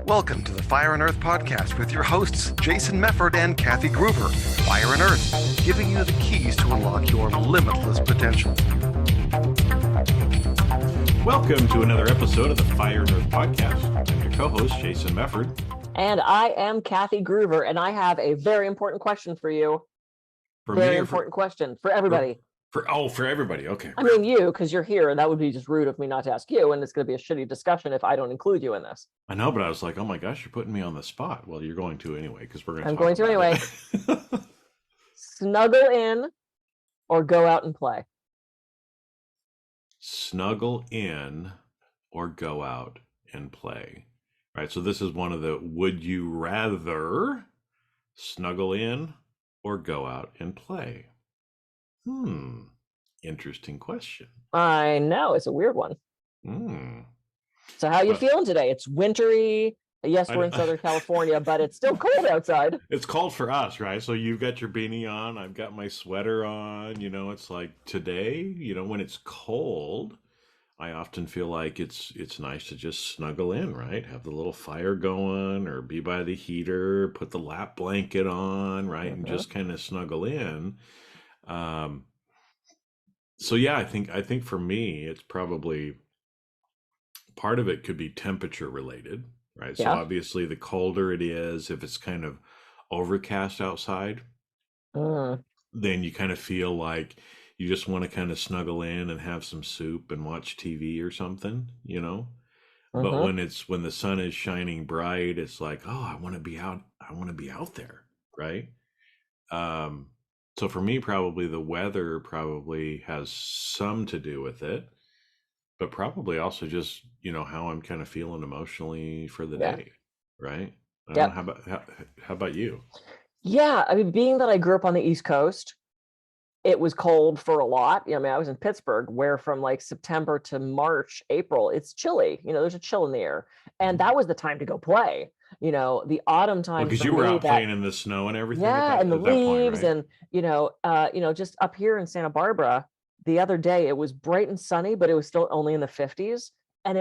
Welcome to the Fire and Earth podcast with your hosts, Jason Mefford and Kathy Gruver. Fire and Earth, giving you the keys to unlock your limitless potential. Welcome to another episode of the Fire and Earth podcast. I'm your co-host, Jason Mefford. And I am Kathy Gruver, and I have a very important question for you. Question for everybody. For everybody. Okay. I mean, you, because you're here, and that would be just rude of me not to ask you, and it's going to be a shitty discussion if I don't include you in this. I know, but I was like, oh my gosh, you're putting me on the spot. Well, you're going to anyway, because we're going to. I'm going to anyway. Snuggle in or go out and play? Snuggle in or go out and play. Right. So this is one of the would you rather snuggle in or go out and play? Interesting question. I know, it's a weird one. So how are you feeling today? It's wintry. Yes, we're in Southern California, but it's still cold outside. It's cold for us, right? So you've got your beanie on. I've got my sweater on. You know, it's like today, you know, when it's cold, I often feel like it's nice to just snuggle in, right? Have the little fire going or be by the heater, put the lap blanket on, right? And just kind of snuggle in. So yeah, I think for me, it's probably part of it could be temperature related, right? So obviously the colder it is, if it's kind of overcast outside, then you kind of feel like you just want to kind of snuggle in and have some soup and watch TV or something, you know? But when the sun is shining bright, it's like, oh, I want to be out there, right? So for me, probably the weather probably has some to do with it, but probably also just, you know, how I'm kind of feeling emotionally for the day, right? I don't know, how about you? Yeah, I mean, being that I grew up on the East Coast, it was cold for a lot. I mean, I was in Pittsburgh, where from like September to March, April, it's chilly. You know, there's a chill in the air, and that was the time to go play. You know, the autumn time. Because you were out playing in the snow and everything. Yeah, and the leaves, and you know, just up here in Santa Barbara, the other day it was bright and sunny, but it was still only in the 50s, and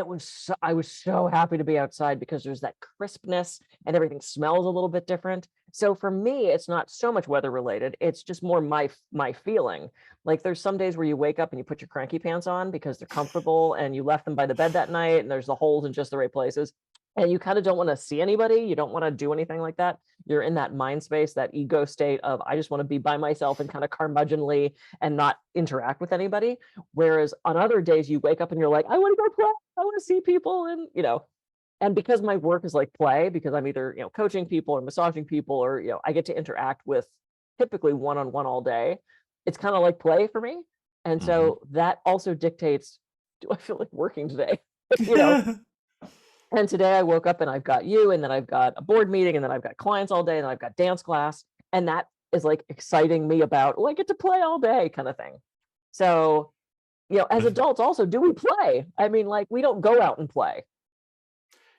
I was so happy to be outside because there's that crispness and everything smells a little bit different. So for me, it's not so much weather related; it's just more my feeling. Like there's some days where you wake up and you put your cranky pants on because they're comfortable, and you left them by the bed that night, and there's the holes in just the right places. And you kind of don't want to see anybody. You don't want to do anything like that. You're in that mind space, that ego state of, I just want to be by myself and kind of curmudgeonly and not interact with anybody. Whereas on other days you wake up and you're like, I want to go play. I want to see people. And, you know, and because my work is like play, because I'm either, you know, coaching people or massaging people, or, you know, I get to interact with typically one-on-one all day. It's kind of like play for me. And so that also dictates, do I feel like working today? You know? And today I woke up and I've got you, and then I've got a board meeting, and then I've got clients all day, and then I've got dance class. And that is like exciting me about, oh, I get to play all day kind of thing. So, you know, as adults also, do we play? I mean, like, we don't go out and play.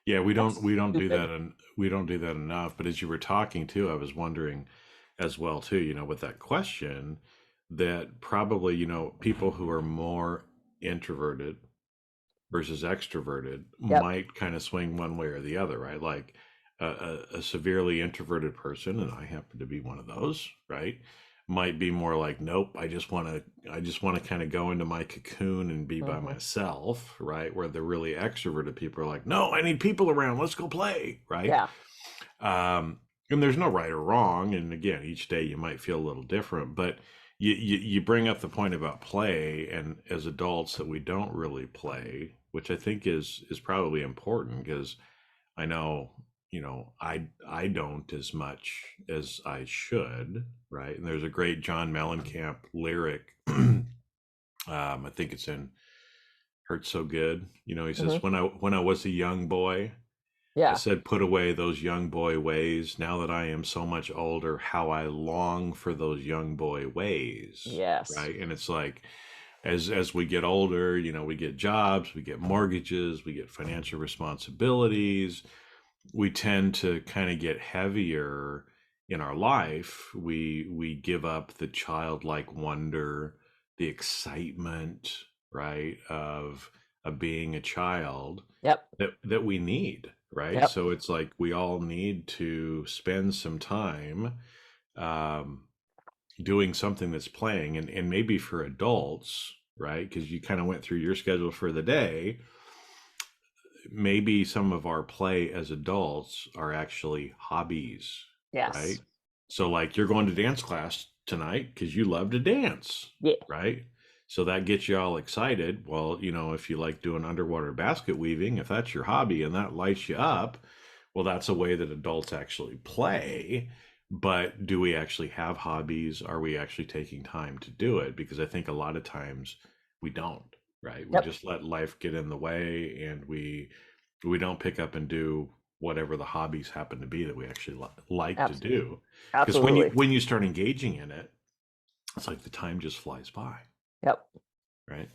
Yeah, we don't do that, and we don't do that enough. But as you were talking too, I was wondering as well too, you know, with that question, that probably, you know, people who are more introverted versus extroverted might kind of swing one way or the other, right? Like a severely introverted person, and I happen to be one of those, right? Might be more like, nope, I just want to kind of go into my cocoon and be by myself, right? Where the really extroverted people are like, no, I need people around. Let's go play, right? Yeah. And there's no right or wrong. And again, each day you might feel a little different, but you bring up the point about play, and as adults that we don't really play, which I think is probably important, because I know, you know, I don't as much as I should, right? And there's a great John Mellencamp lyric, I think it's in Hurt So Good. You know, he says, when I was a young boy, I said, put away those young boy ways. Now that I am so much older, how I long for those young boy ways. Yes. Right. And it's like, as we get older, you know, we get jobs, we get mortgages, we get financial responsibilities. We tend to kind of get heavier in our life. We give up the childlike wonder, the excitement, right, of being a child. Yep. That we need, right? Yep. So it's like we all need to spend some time doing something that's playing, and maybe for adults, right? Because you kind of went through your schedule for the day. Maybe some of our play as adults are actually hobbies, right? Yes. So like you're going to dance class tonight because you love to dance, Yeah. right? So that gets you all excited. Well, if you like doing underwater basket weaving, if that's your hobby and that lights you up, well, that's a way that adults actually play. But do we actually have hobbies? Are we actually taking time to do it? Because I think a lot of times we don't, right? We Yep. just let life get in the way, and we don't pick up and do whatever the hobbies happen to be that we actually like to do. Because Absolutely. when you start engaging in it, it's like the time just flies by. Yep. Right.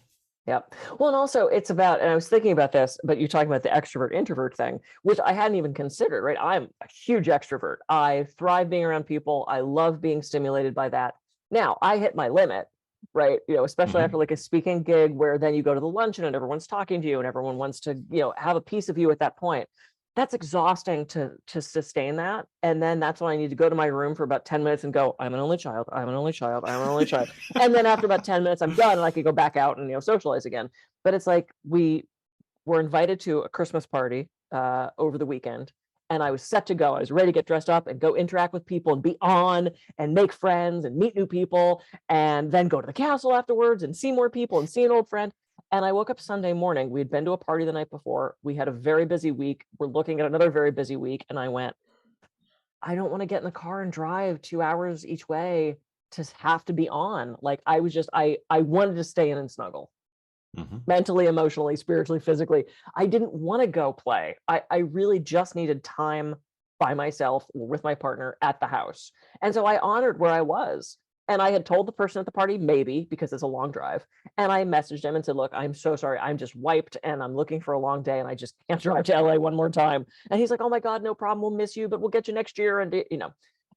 Yep. Well, and also it's about, and I was thinking about this, but you're talking about the extrovert introvert thing, which I hadn't even considered, right? I'm a huge extrovert. I thrive being around people. I love being stimulated by that. Now I hit my limit, right? Especially after like a speaking gig where then you go to the luncheon and everyone's talking to you and everyone wants to, have a piece of you at that point. That's exhausting to sustain that. And then that's when I need to go to my room for about 10 minutes and go, I'm an only child, I'm an only child, I'm an only child. And then after about 10 minutes, I'm done and I could go back out and, socialize again. But it's like we were invited to a Christmas party over the weekend. And I was set to go. I was ready to get dressed up and go interact with people and be on and make friends and meet new people and then go to the castle afterwards and see more people and see an old friend. And I woke up Sunday morning. We had been to a party the night before. We had a very busy week. We're looking at another very busy week. And I went, I don't want to get in the car and drive 2 hours each way to have to be on. Like I was just, I wanted to stay in and snuggle. Mentally, emotionally, spiritually, physically. I didn't want to go play. I really just needed time by myself or with my partner at the house. And so I honored where I was. And I had told the person at the party, maybe because it's a long drive. And I messaged him and said, look, I'm so sorry. I'm just wiped and I'm looking for a long day and I just can't drive to LA one more time. And he's like, oh my God, no problem. We'll miss you, but we'll get you next year. And,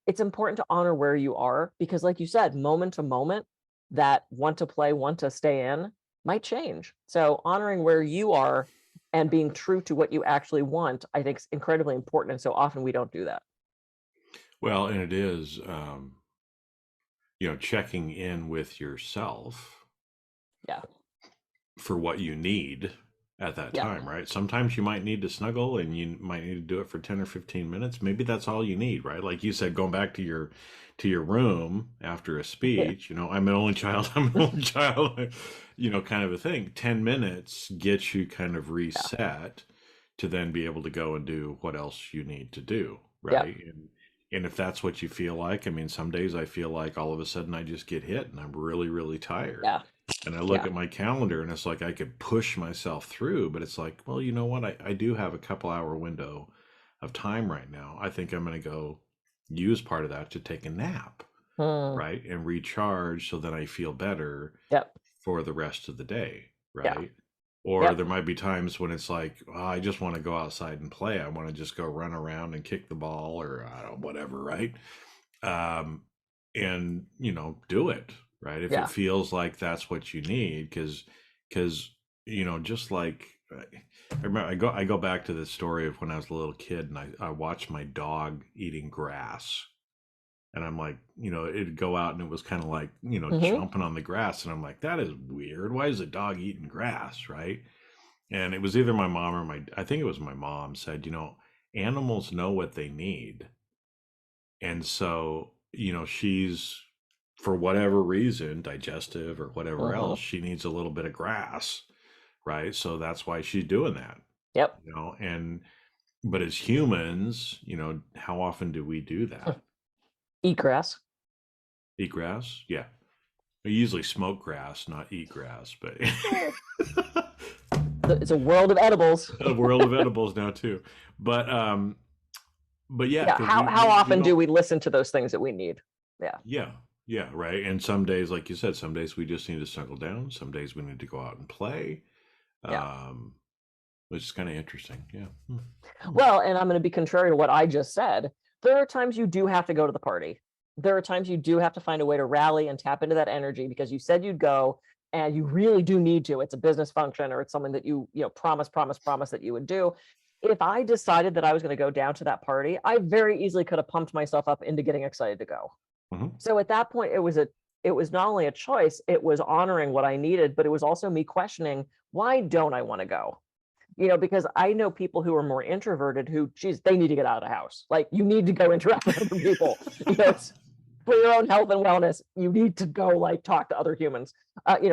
it's important to honor where you are because, like you said, moment to moment, that want to play, want to stay in might change. So honoring where you are and being true to what you actually want, I think is incredibly important. And so often we don't do that. Well, and it is, checking in with yourself. Yeah. For what you need at that time, right? Sometimes you might need to snuggle and you might need to do it for 10 or 15 minutes. Maybe that's all you need, right? Like you said, going back to your room after a speech, I'm an only child, I'm an only child, kind of a thing. 10 minutes gets you kind of reset to then be able to go and do what else you need to do, right? And if that's what you feel like, I mean, some days I feel like all of a sudden I just get hit and I'm really, really tired. Yeah. And I look at my calendar and it's like I could push myself through, but it's like, well, you know what? I do have a couple hour window of time right now. I think I'm going to go use part of that to take a nap, right? And recharge so that I feel better for the rest of the day, right? Or there might be times when it's like, oh, I just want to go outside and play. I want to just go run around and kick the ball or I don't know, whatever, right? And, do it. Right. If it feels like that's what you need, because, just like I remember, I go back to the story of when I was a little kid and I watched my dog eating grass and I'm like, it'd go out and it was kind of like, jumping on the grass. And I'm like, that is weird. Why is a dog eating grass? Right. And it was either my mom or I think it was my mom said, animals know what they need. And so, she's, for whatever reason, digestive or whatever else, she needs a little bit of grass, right? So that's why she's doing that. Yep. But as humans, how often do we do that? Eat grass. Eat grass? Yeah. We usually smoke grass, not eat grass, but it's a world of edibles. A world of edibles now too. But yeah. How often do we listen to those things that we need? Yeah. Yeah, right. And some days, like you said, some days we just need to snuggle down. Some days we need to go out and play. Which is kind of interesting. Yeah. Well, and I'm going to be contrary to what I just said. There are times you do have to go to the party. There are times you do have to find a way to rally and tap into that energy because you said you'd go and you really do need to. It's a business function or it's something that you promise that you would do. if I decided that I was going to go down to that party, I very easily could have pumped myself up into getting excited to go. So at that point, it was not only a choice, it was honoring what I needed, but it was also me questioning, why don't I want to go? Because I know people who are more introverted who, geez, they need to get out of the house. Like, you need to go interact with other people. It's for your own health and wellness. You need to go like talk to other humans.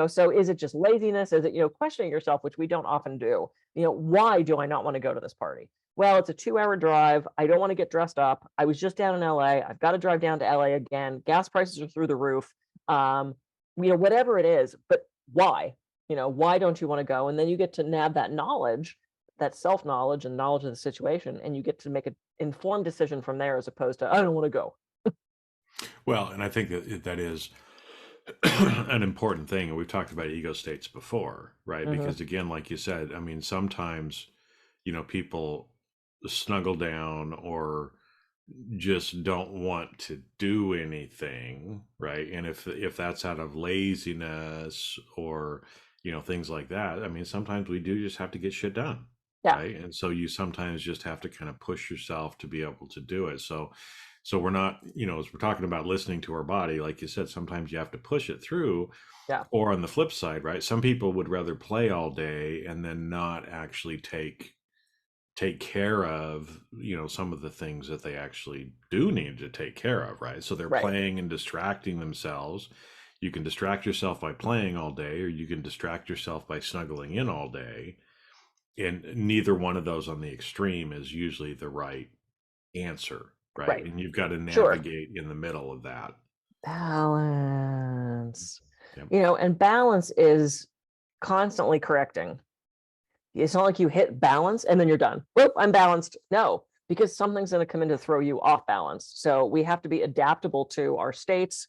So is it just laziness? Is it, questioning yourself, which we don't often do? Why do I not want to go to this party? Well, it's a 2-hour drive. I don't want to get dressed up. I was just down in LA. I've got to drive down to LA again. Gas prices are through the roof. Whatever it is, but why? Why don't you want to go? And then you get to nab that knowledge, that self-knowledge and knowledge of the situation, and you get to make an informed decision from there, as opposed to, I don't want to go. Well, and I think that is an important thing. And we've talked about ego states before, right? Because again, like you said, I mean, sometimes, people snuggle down or just don't want to do anything, right? And if that's out of laziness or, things like that, I mean, sometimes we do just have to get shit done. Yeah. Right. And so you sometimes just have to kind of push yourself to be able to do it. So we're not, as we're talking about listening to our body, like you said, sometimes you have to push it through. Yeah. Or on the flip side, right? Some people would rather play all day and then not actually take care of, some of the things that they actually do need to take care of, right? So they're playing and distracting themselves. You can distract yourself by playing all day, or you can distract yourself by snuggling in all day. And neither one of those on the extreme is usually the right answer, right? And you've got to navigate in the middle of that. Balance. Yep. And balance is constantly correcting. It's not like you hit balance and then you're done. Whoop, I'm balanced. No, because something's going to come in to throw you off balance. So we have to be adaptable to our states,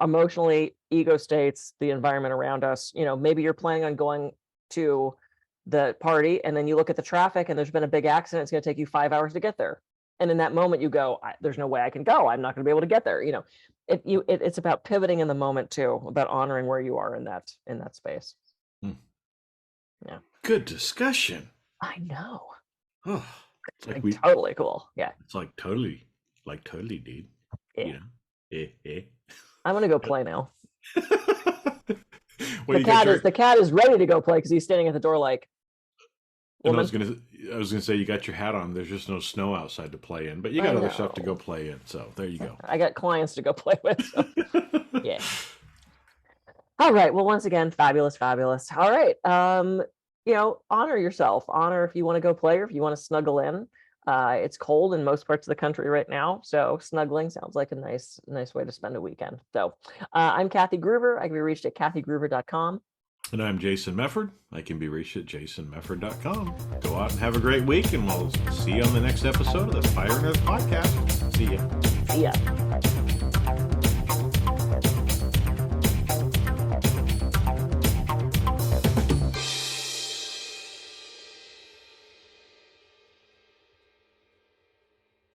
emotionally, ego states, the environment around us. Maybe you're planning on going to the party and then you look at the traffic and there's been a big accident. It's going to take you 5 hours to get there. And in that moment you go, there's no way I can go. I'm not going to be able to get there. It's about pivoting in the moment too, about honoring where you are in that space. Yeah. Good discussion. I know. Oh, it's like totally cool. Yeah. It's like totally, dude. Yeah. I'm going to go play now. The cat is ready to go play because he's standing at the door like. And I was gonna say, you got your hat on. There's just no snow outside to play in, but you got other stuff to go play in. So there you go. I got clients to go play with. So. Yeah. All right. Well, once again, fabulous. All right. Honor yourself. Honor if you want to go play or if you want to snuggle in. It's cold in most parts of the country right now, so snuggling sounds like a nice way to spend a weekend. So I'm Kathy Gruver. I can be reached at kathygruver.com. And I'm Jason Mefford. I can be reached at jasonmefford.com. Go out and have a great week, and we'll see you on the next episode of the Fire and Earth podcast. See ya.